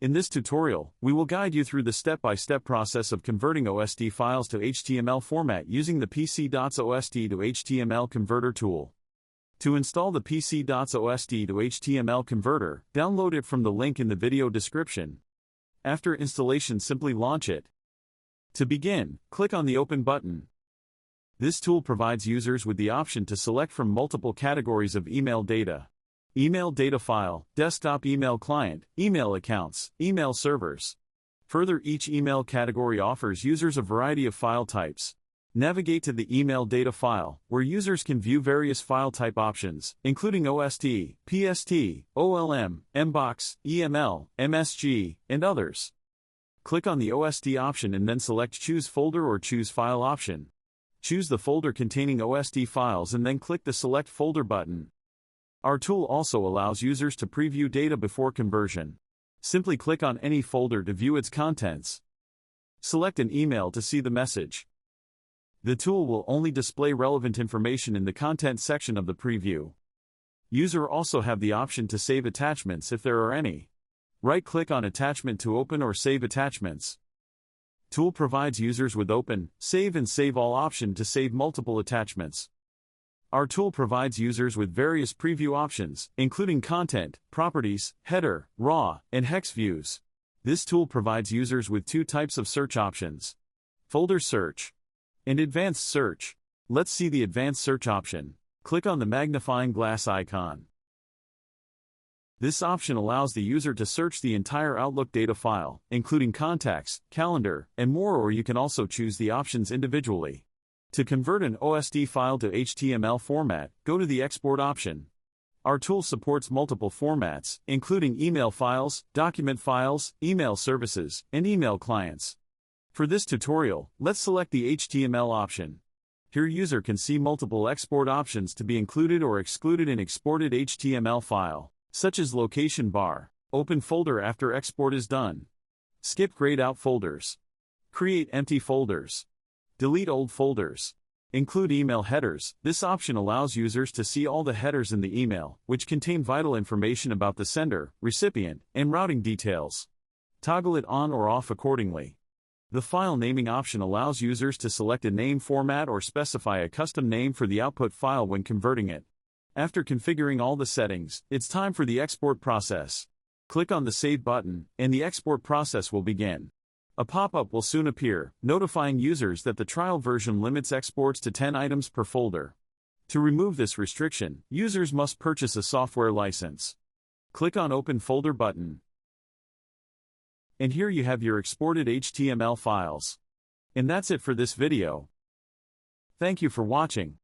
In this tutorial, we will guide you through the step-by-step process of converting OST files to HTML format using the PC.OST to HTML converter tool. To install the PC.OST to HTML converter, download it from the link in the video description. After installation, simply launch it. To begin, click on the Open button. This tool provides users with the option to select from multiple categories of email data. Email data file, desktop email client, email accounts, email servers. Further, each email category offers users a variety of file types. Navigate to the email data file, where users can view various file type options, including OST, PST, OLM, MBOX, EML, MSG, and others. Click on the OST option and then select Choose Folder or Choose File option. Choose the folder containing OST files and then click the Select Folder button. Our tool also allows users to preview data before conversion. Simply click on any folder to view its contents. Select an email to see the message. The tool will only display relevant information in the content section of the preview. User also have the option to save attachments if there are any. Right-click on attachment to open or save attachments. Tool provides users with Open, Save and Save All option to save multiple attachments. Our tool provides users with various preview options, including content, properties, header, raw, and hex views. This tool provides users with two types of search options: folder search and advanced search. Let's see the advanced search option. Click on the magnifying glass icon. This option allows the user to search the entire Outlook data file, including contacts, calendar, and more, or you can also choose the options individually. To convert an OST file to HTML format, go to the Export option. Our tool supports multiple formats, including email files, document files, email services, and email clients. For this tutorial, let's select the HTML option. Here user can see multiple export options to be included or excluded in exported HTML file, such as location bar, open folder after export is done, skip grayed out folders, create empty folders, delete old folders, include email headers. This option allows users to see all the headers in the email, which contain vital information about the sender, recipient, and routing details. Toggle it on or off accordingly. The file naming option allows users to select a name format or specify a custom name for the output file when converting it. After configuring all the settings, it's time for the export process. Click on the Save button, and the export process will begin. A pop-up will soon appear, notifying users that the trial version limits exports to 10 items per folder. To remove this restriction, users must purchase a software license. Click on Open Folder button. And here you have your exported HTML files. And that's it for this video. Thank you for watching.